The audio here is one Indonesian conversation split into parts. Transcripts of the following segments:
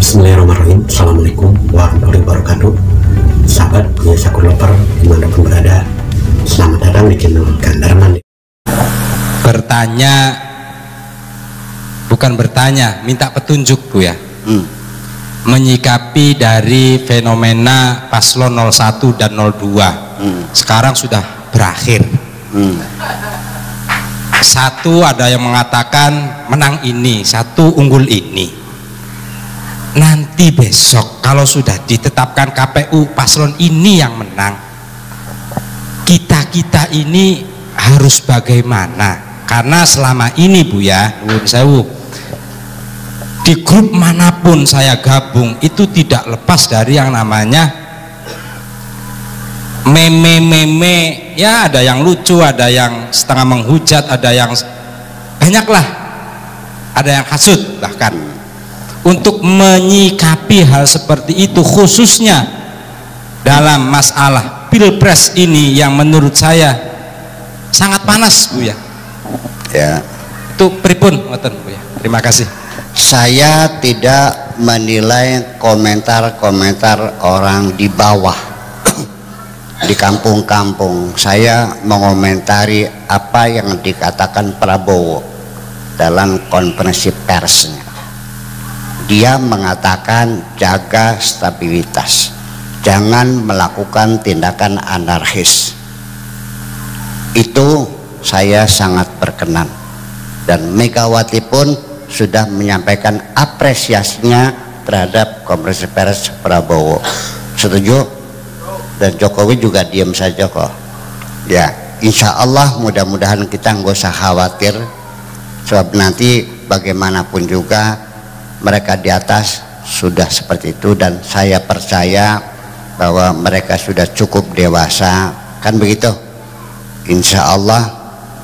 Bismillahirrahmanirrahim. Assalamualaikum warahmatullahi wabarakatuh. Sahabat pemirsa Kunloper dimanapun berada, selamat datang di channel Gandarman. Minta petunjuk Bu ya. Menyikapi dari fenomena paslon 01 dan 02 sekarang sudah berakhir. Satu ada yang mengatakan menang ini, satu unggul ini. Nanti besok kalau sudah ditetapkan KPU paslon ini yang menang, kita ini harus bagaimana? Karena selama ini Bu ya, di grup manapun saya gabung itu tidak lepas dari yang namanya meme ya, ada yang lucu, ada yang setengah menghujat, ada yang banyaklah, ada yang hasut. Bahkan untuk menyikapi hal seperti itu, khususnya dalam masalah pilpres ini yang menurut saya sangat panas Bu ya. Ya, itu pripun ngoten Bu ya. Terima kasih. Saya tidak menilai komentar-komentar orang di bawah di kampung-kampung. Saya mengomentari apa yang dikatakan Prabowo dalam konferensi persnya. Dia mengatakan jaga stabilitas, jangan melakukan tindakan anarkis. Itu saya sangat berkenan, dan Megawati pun sudah menyampaikan apresiasinya terhadap konferensi pers Prabowo. Setuju? Dan Jokowi juga diam saja kok. Ya, insya Allah mudah-mudahan kita nggak usah khawatir, sebab nanti bagaimanapun juga mereka di atas sudah seperti itu, dan saya percaya bahwa mereka sudah cukup dewasa, kan begitu? Insya Allah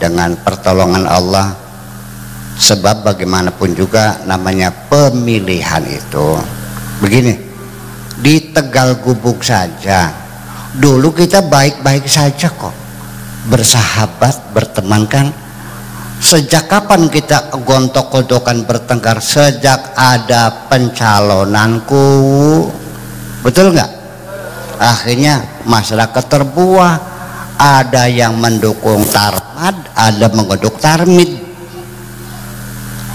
dengan pertolongan Allah, sebab bagaimanapun juga namanya pemilihan itu begini, di Tegal Gubuk saja dulu kita baik-baik saja kok, bersahabat, berteman kan. Sejak kapan kita gontok-gontokan bertengkar? Sejak ada pencalonanku, betul nggak? Akhirnya masyarakat terbuah, ada yang mendukung Tarmad, ada mengodok Tarmid,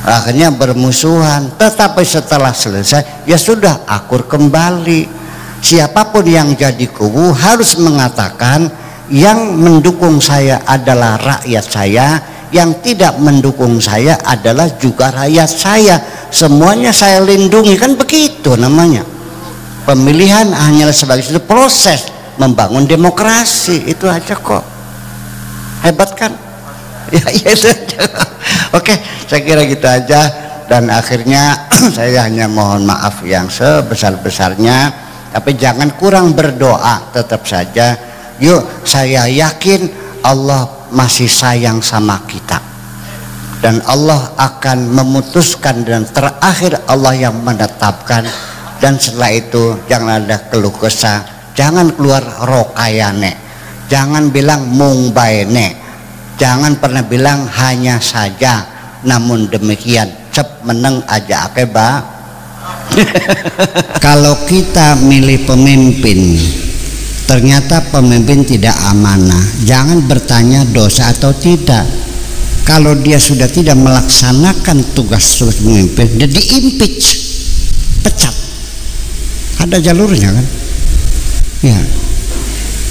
akhirnya bermusuhan. Tetapi setelah selesai ya sudah, akur kembali. Siapapun yang jadi kubu harus mengatakan yang mendukung saya adalah rakyat saya, yang tidak mendukung saya adalah juga rakyat saya, semuanya saya lindungi, kan begitu namanya. Pemilihan hanyalah sebagai satu proses membangun demokrasi, itu aja kok. Hebat kan? Ya, itu aja. Oke, saya kira gitu aja, dan akhirnya saya hanya mohon maaf yang sebesar-besarnya, tapi jangan kurang berdoa tetap saja. Yuk, saya yakin Allah masih sayang sama kita, dan Allah akan memutuskan, dan terakhir Allah yang menetapkan. Dan setelah itu jangan ada keluh kesah, jangan keluar rokayane, jangan bilang mungbaene, jangan pernah bilang hanya saja. Namun demikian cep meneng aja akeba. Kalau kita milih pemimpin ternyata pemimpin tidak amanah, jangan bertanya dosa atau tidak. Kalau dia sudah tidak melaksanakan tugas pemimpin, dia di-impeach, pecat. Ada jalurnya kan? Ya,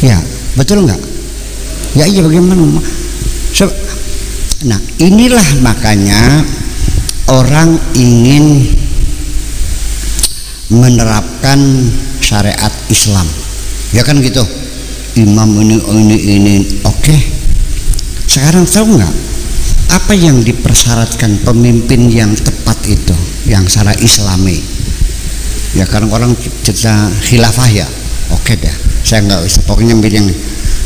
ya, betul nggak? Ya iya, bagaimana? Nah, inilah makanya orang ingin menerapkan syariat Islam. Ya kan gitu, imam ini oke. Sekarang tahu nggak apa yang dipersyaratkan pemimpin yang tepat itu, yang secara Islami? Ya karena orang cerita khilafah ya, oke dah, saya nggak bisa, pokoknya bilang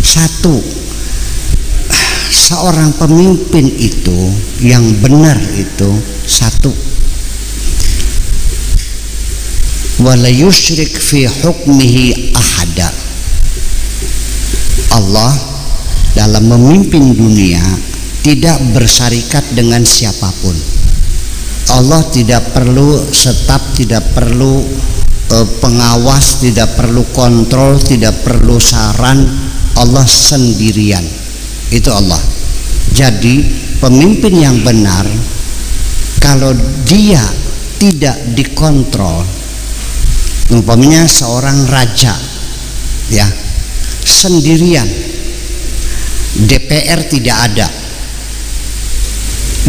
satu, seorang pemimpin itu yang benar itu satu, wala yusyrik fi hukmihi ahada. Allah dalam memimpin dunia tidak bersarikat dengan siapapun. Allah tidak perlu staf, tidak perlu pengawas, tidak perlu kontrol, tidak perlu saran. Allah sendirian, itu Allah. Jadi pemimpin yang benar, kalau dia tidak dikontrol, umpamanya seorang raja ya sendirian, DPR tidak ada.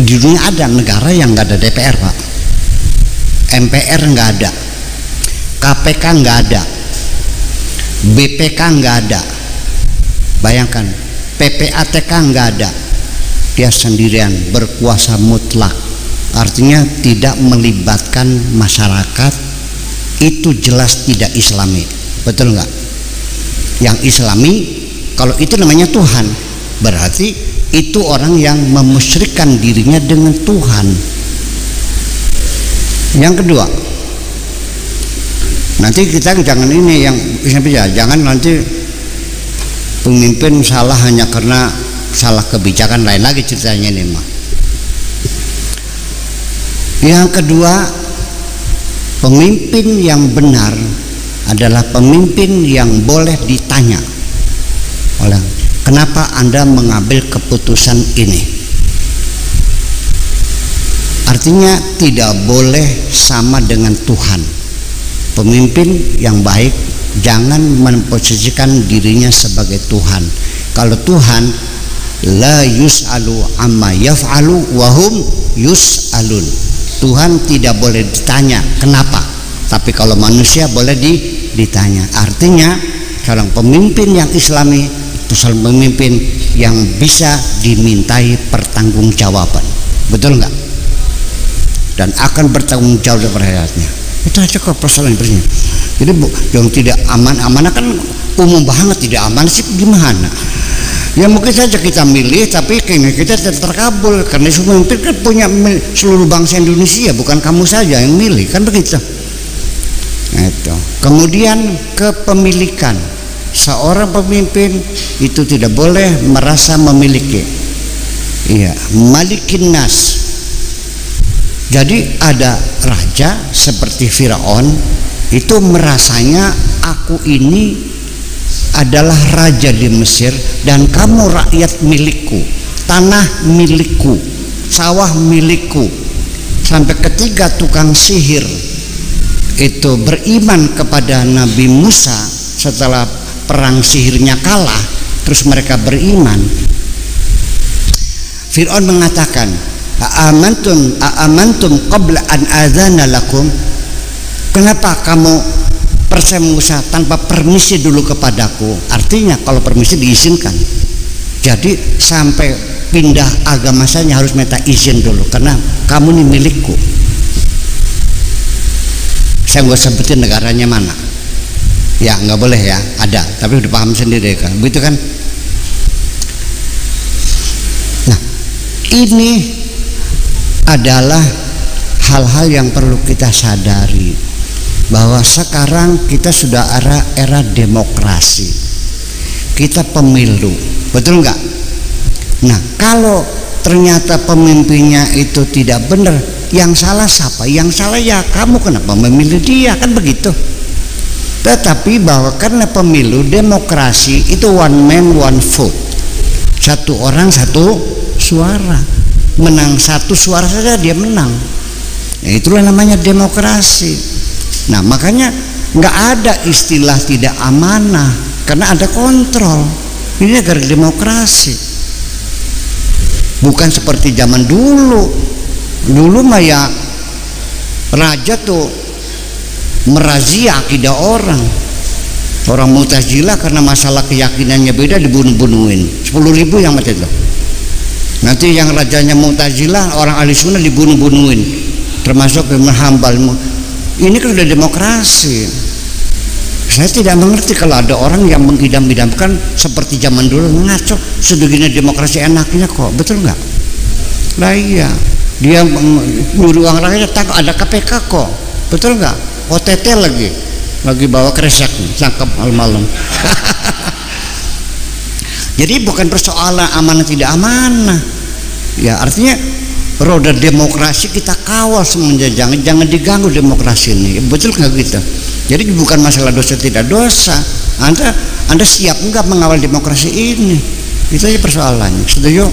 Di dunia ada negara yang nggak ada DPR, Pak. MPR nggak ada, KPK nggak ada, BPK nggak ada. Bayangkan, PPATK nggak ada. Dia sendirian, berkuasa mutlak. Artinya tidak melibatkan masyarakat. Itu jelas tidak Islami, betul nggak? Yang Islami, kalau itu namanya Tuhan, berarti itu orang yang memusyrikkan dirinya dengan Tuhan. Yang kedua, nanti kita jangan ini yang jangan nanti pemimpin salah hanya karena salah kebijakan, lain lagi ceritanya ini mah. Yang kedua, pemimpin yang benar adalah pemimpin yang boleh ditanya oleh, kenapa Anda mengambil keputusan ini? Artinya tidak boleh sama dengan Tuhan. Pemimpin yang baik jangan memposisikan dirinya sebagai Tuhan. Kalau Tuhan, la yus'alu amma yaf'alu wa hum yus'alun. Tuhan tidak boleh ditanya kenapa, tapi kalau manusia boleh ditanya. Artinya seorang pemimpin yang Islami itu seorang pemimpin yang bisa dimintai pertanggungjawaban, betul nggak? Dan akan bertanggung jawab terhadapnya. Itu aja kok persoalan berikutnya. Jadi yang tidak amanah kan umum banget, tidak aman sih gimana? Ya mungkin saja kita milih, tapi kayaknya kita tidak terkabul karena pemimpin kan punya seluruh bangsa Indonesia, bukan kamu saja yang milih, kan begitu. Itu. Kemudian kepemilikan, seorang pemimpin itu tidak boleh merasa memiliki. Iya, malikin nas. Jadi ada raja seperti Firaun itu merasanya aku ini adalah raja di Mesir dan kamu rakyat milikku, tanah milikku, sawah milikku. Sampai ketiga tukang sihir itu beriman kepada Nabi Musa setelah perang sihirnya kalah, terus mereka beriman. Firaun mengatakan, Aamantum qabla an adzana lakum. Kenapa kamu percaya Musa tanpa permisi dulu kepadaku? Artinya kalau permisi diizinkan. Jadi sampai pindah agama saya harus minta izin dulu karena kamu ini milikku. Saya nggak sebutin negaranya mana. Ya nggak boleh ya, ada. Tapi udah paham sendiri kan. Begitu kan? Nah, ini adalah hal-hal yang perlu kita sadari bahwa sekarang kita sudah era demokrasi, kita pemilu, betul nggak? Nah kalau ternyata pemimpinnya itu tidak benar, yang salah siapa? Yang salah ya kamu, kenapa memilih dia, kan begitu. Tetapi bahwa karena pemilu demokrasi itu one man one vote, satu orang satu suara. Menang satu suara saja dia menang. Ya, itulah namanya demokrasi. Nah makanya nggak ada istilah tidak amanah karena ada kontrol. Ini negara demokrasi. Bukan seperti zaman dulu. Dulu mah ya raja tuh merazia akidah orang. Orang Mu'tazilah karena masalah keyakinannya beda dibunuh-bunuhin. 10.000 yang mati itu. Nanti yang rajanya Mu'tazilah, orang ahli sunnah dibunuh-bunuhin, termasuk Ibnu Hambal. Ini kan sudah demokrasi. Saya tidak mengerti kalau ada orang yang mengidam-idamkan seperti zaman dulu, ngaco, sedegini demokrasi enaknya kok, betul nggak? Lah iya, dia nyuruh uang rakyat, tangkap, ada KPK kok, betul nggak? OTT lagi bawa kresek, tangkap malam-malam. Jadi bukan persoalan amanah tidak amanah. Ya artinya roda demokrasi kita kawal semuanya, jangan diganggu demokrasi ini, betul nggak gitu? Jadi bukan masalah dosa tidak dosa, anda siap nggak mengawal demokrasi ini, itu aja persoalannya. Setuju?